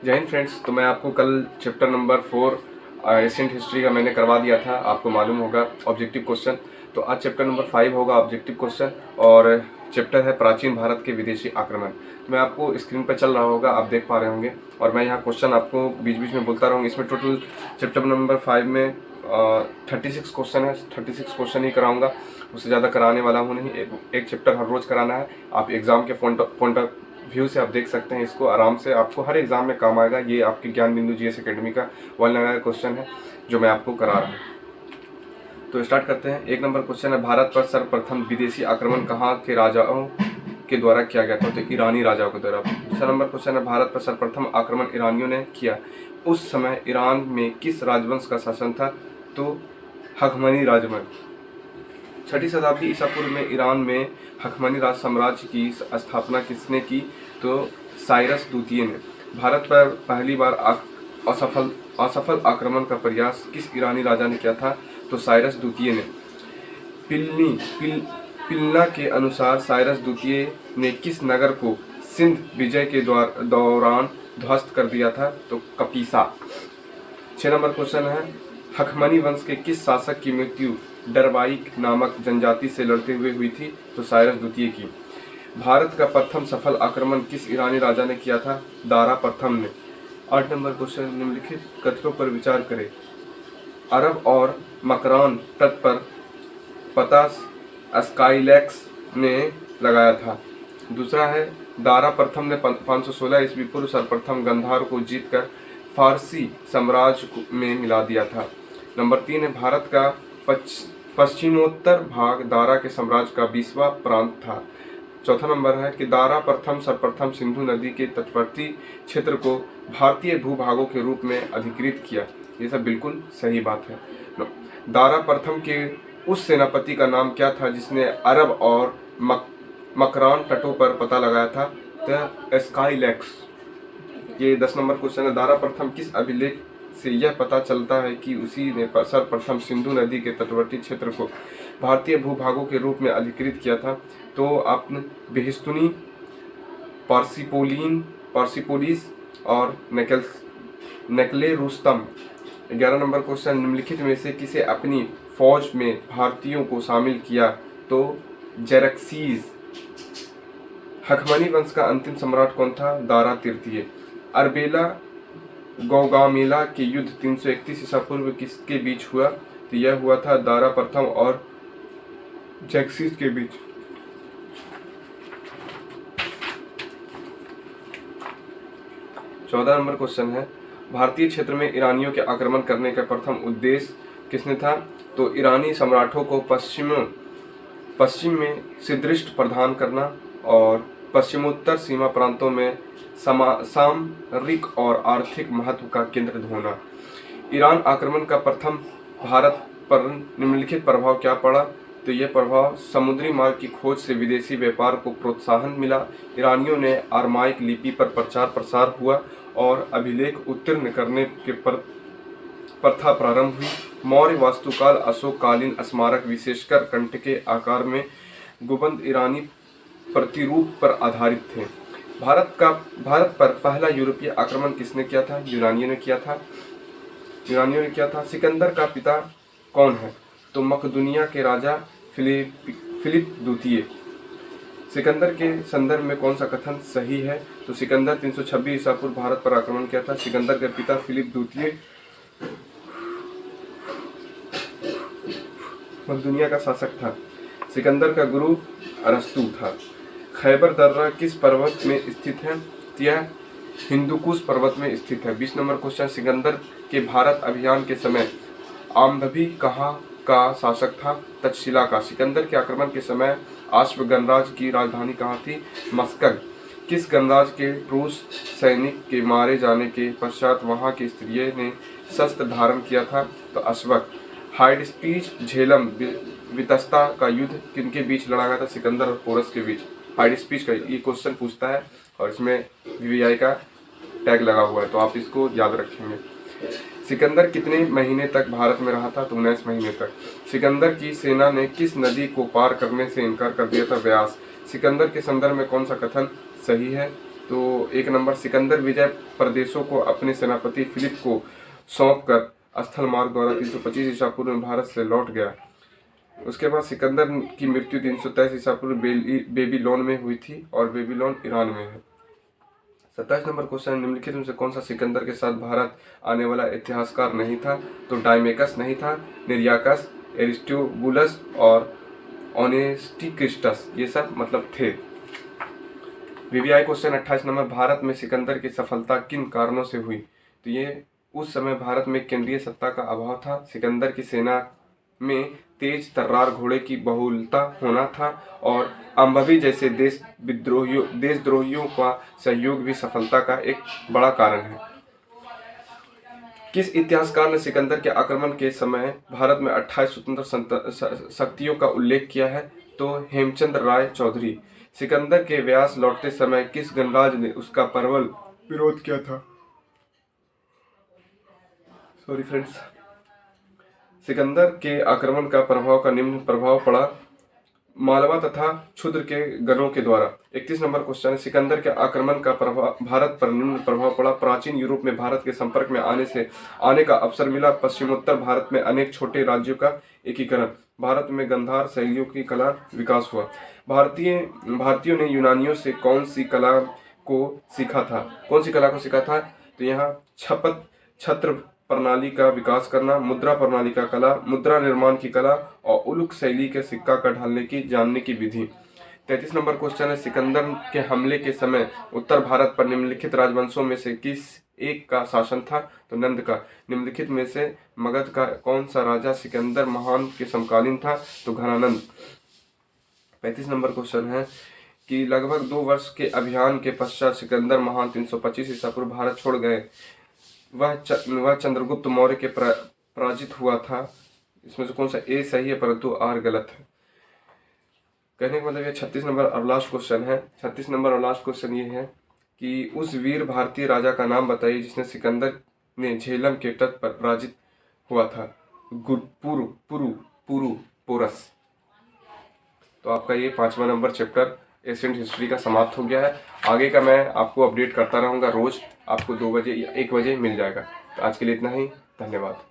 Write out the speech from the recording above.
जय हिंद फ्रेंड्स। तो मैं आपको कल चैप्टर नंबर 4 एशियंट हिस्ट्री का मैंने करवा दिया था, आपको मालूम होगा, ऑब्जेक्टिव क्वेश्चन। तो आज चैप्टर नंबर 5 होगा ऑब्जेक्टिव क्वेश्चन, और चैप्टर है प्राचीन भारत के विदेशी आक्रमण। तो मैं आपको स्क्रीन पर चल रहा होगा, आप देख पा रहे होंगे, और मैं यहाँ क्वेश्चन आपको बीच बीच में बोलता रहूँगा। इसमें टोटल चैप्टर नंबर 5 में 36 क्वेश्चन है। 36 क्वेश्चन ही कराऊंगा, उससे ज़्यादा कराने वाला हूँ नहीं। एक चैप्टर हर रोज़ कराना है। आप एग्ज़ाम के पॉइंट ऑफ व्यू से आप देख सकते हैं इसको आराम से, आपको हर एग्जाम में काम आएगा। ये आपके ज्ञान बिंदु जीएस एकेडमी का 1 लाइनर क्वेश्चन है जो मैं आपको करा रहा हूँ। तो स्टार्ट करते हैं। 1 नंबर क्वेश्चन है, भारत पर सर्वप्रथम विदेशी आक्रमण कहाँ के राजाओं के द्वारा किया गया था? तो ईरानी राजाओं के द्वारा। दूसरा नंबर क्वेश्चन है, भारत पर सर्वप्रथम आक्रमण ईरानियों ने किया, उस समय ईरान में किस राजवंश का शासन था? तो हखमनी राजवंश। 6ठी शताब्दी ईसा पूर्व में ईरान में हखमनी राज साम्राज्य की स्थापना किसने की? तो साइरस द्वितीय ने। भारत पर पहली बार असफल आक्रमण का प्रयास किस ईरानी राजा ने किया था? तो साइरस द्वितीय ने। पिलना के अनुसार साइरस द्वितीय ने किस नगर को सिंध विजय के दौरान ध्वस्त कर दिया था? तो कपीसा। 6 नंबर क्वेश्चन है, हखमनी वंश के किस शासक की मृत्यु डरवाइक नामक जनजाति से लड़ते हुए हुई थी? तो साइरस द्वितीय की। भारत का प्रथम सफल आक्रमण किस ईरानी राजा ने किया था? दारा प्रथम ने। 8 नंबर क्वेश्चन, निम्नलिखित कथनों पर विचार करें। अरब और मकरान तट पर पता स्काइलैक्स ने लगाया था। दूसरा है, दारा प्रथम ने 516 ईस्वी पूर्व सर्वप्रथम गंधार को जीतकर फारसी साम्राज्य में मिला दिया था। नंबर 3 है, भारत का पश्चिमोत्तर भाग दारा के साम्राज्य का 20वां प्रांत था। चौथा नंबर है कि दारा प्रथम सर्वप्रथम सिंधु नदी के तटवर्ती क्षेत्र को भारतीय भूभागों के रूप में अधिकृत किया। ये सब बिल्कुल सही बात है। दारा प्रथम के उस सेनापति का नाम क्या था जिसने अरब और मकरान तटों पर पता लगाया था? द स्काइलैक्स। ये 10 नंबर क्वेश्चन है, दारा प्रथम किस अभिलेख से यह पता चलता है कि उसी ने सर्वप्रथम सिंधु नदी के तटवर्ती क्षेत्र को भारतीय भूभागों के रूप में अधिकृत किया था? तो आपने बेहिस्तुनी, पार्सिपोलिस और नकले रुस्तम। 11 नंबर क्वेश्चन, निम्नलिखित में से किसे अपनी फौज में भारतीयों को शामिल किया? तो जेरक्सीज। हखमनी वंश का अंतिम सम्राट कौन था? दारा तृतीय। अरबेला गौगामेला के युद्ध 331 ईसा पूर्व किसके बीच हुआ? तो यह हुआ था दारा प्रथम और जेरक्सीज के बीच। 14 नंबर क्वेश्चन है, भारतीय क्षेत्र में ईरानियों के आक्रमण करने का प्रथम उद्देश्य किसने था? तो ईरानी सम्राटों को पश्चिम में सुदृढ़ प्रदान करना और पश्चिमोत्तर सीमा प्रांतों में सामरिक और आर्थिक महत्व का केंद्र होना। ईरान आक्रमण का प्रथम भारत पर निम्नलिखित प्रभाव क्या पड़ा? तो यह प्रभाव समुद्री मार्ग की खोज से विदेशी व्यापार को प्रोत्साहन मिला। ईरानियों ने अरमाइक लिपि पर प्रचार प्रसार हुआ और अभिलेख उत्तीर्ण करने के प्रथा प्रारंभ हुई। मौर्य वास्तुकाल अशोककालीन स्मारक विशेषकर कंठ के आकार में गुंबद ईरानी प्रतिरूप पर आधारित थे। भारत पर पहला यूरोपीय आक्रमण किसने किया था? यूनानियों ने किया था। सिकंदर का पिता कौन है? तो मकदूनिया के राजा फिलिप द्वितीय। सिकंदर के संदर्भ में कौन सा कथन सही है? तो सिकंदर 326 ईसा पूर्व भारत पर आक्रमण किया था। सिकंदर के पिता फिलिप द्वितीय मकदूनिया का शासक था। सिकंदर का गुरु अरस्तु था। खैबर दर्रा किस पर्वत में स्थित है? यह हिंदुकुश पर्वत में स्थित है। 20 नंबर क्वेश्चन, सिकंदर के भारत अभियान के समय आमदभी कहाँ का शासक था? तक्षशिला का। सिकंदर के आक्रमण के समय आश्व गणराज्य की राजधानी कहाँ थी? मस्कग। किस गणराज्य के रूस सैनिक के मारे जाने के पश्चात वहां की स्त्रियों ने शस्त्र धारण किया था? तो अश्वक। हाइडस्पीच झेलम वितस्ता का युद्ध किनके बीच लड़ा गया था? सिकंदर और पोरस के बीच। हाइडस्पीच का ये क्वेश्चन पूछता है और इसमें वीवीआई का टैग लगा हुआ है, तो आप इसको याद रखेंगे। सिकंदर कितने महीने तक भारत में रहा था? तो 19 महीने तक। सिकंदर की सेना ने किस नदी को पार करने से इनकार कर दिया था? व्यास। सिकंदर के संदर्भ में कौन सा कथन सही है? तो 1 नंबर, सिकंदर विजय प्रदेशों को अपने सेनापति फिलिप को सौंपकर स्थल मार्ग द्वारा 325 ईसा पूर्व में भारत से लौट गया। उसके बाद सिकंदर की मृत्यु 323 ईसा पूर्व बेबीलोन में हुई थी और बेबीलोन ईरान में है। 27 नंबर क्वेश्चन, निम्नलिखित में से कौन सा सिकंदर के साथ भारत आने वाला इतिहासकार नहीं था? तो डायमेकस नहीं था, निर्याकस, एरिस्टोबुलस और ऑनेस्टिक्रिस्टस, ये सब मतलब थे। वीवीआई क्वेश्चन 28 नंबर, भारत में सिकंदर की सफलता किन कारणों से हुई? तो ये उस समय भारत में केंद्रीय सत्ता का अभाव था, सिकंदर की सेना में तेज तर्रार घोड़े की बहुलता होना था और अम्बवी जैसे देशद्रोहियों का सहयोग भी सफलता का एक बड़ा कारण है। किस इतिहासकार ने सिकंदर के आक्रमण के समय भारत में 28 स्वतंत्र शक्तियों का उल्लेख किया है? तो हेमचंद्र राय चौधरी। सिकंदर के व्यास लौटते समय किस गणराज्य ने उसका प्रबल विरोध किया था? Sorry friends. सिकंदर के आक्रमण का निम्न प्रभाव पड़ा मालवा तथा क्षुद्र के गणों के द्वारा। 31 नंबर क्वेश्चन है, सिकंदर के आक्रमण का भारत पर निम्न प्रभाव पड़ा। प्राचीन यूरोप में भारत के संपर्क में आने का अवसर मिला। पश्चिमोत्तर भारत में अनेक छोटे राज्यों का एकीकरण। भारत में गंधार शैलियों की कला विकास हुआ। भारतीयों ने यूनानियों से कौन सी कला को सीखा था? तो यहाँ छत्र प्रणाली का विकास करना, मुद्रा प्रणाली का कला, मुद्रा निर्माण की कला और उलुक शैली के सिक्का का ढालने की जानने की विधि। 33 नंबर क्वेश्चन है, सिकंदर के हमले के समय उत्तर भारत पर निम्नलिखित राजवंशों में से किस एक का शासन था? तो नंद का। निम्नलिखित में से मगध का कौन सा राजा सिकंदर महान के समकालीन था? तो घनानंद। 35 नंबर क्वेश्चन है कि लगभग 2 वर्ष के अभियान के पश्चात सिकंदर महान 325 ईसा पूर्व भारत छोड़ गए। वह चंद्रगुप्त मौर्य के पराजित हुआ था। इसमें से कौन सा ए सही है परंतु आर गलत है? कहने का मतलब ये 36 नंबर और लास्ट क्वेश्चन है। 36 नंबर और लास्ट क्वेश्चन ये है कि उस वीर भारतीय राजा का नाम बताइए जिसने सिकंदर ने झेलम के तट पर पराजित हुआ था। पुरु। तो आपका ये 5वां नंबर चैप्टर एशियंट हिस्ट्री का समाप्त हो गया है। आगे का मैं आपको अपडेट करता रहूँगा रोज़, आपको 2 बजे या 1 बजे मिल जाएगा। तो आज के लिए इतना ही, धन्यवाद।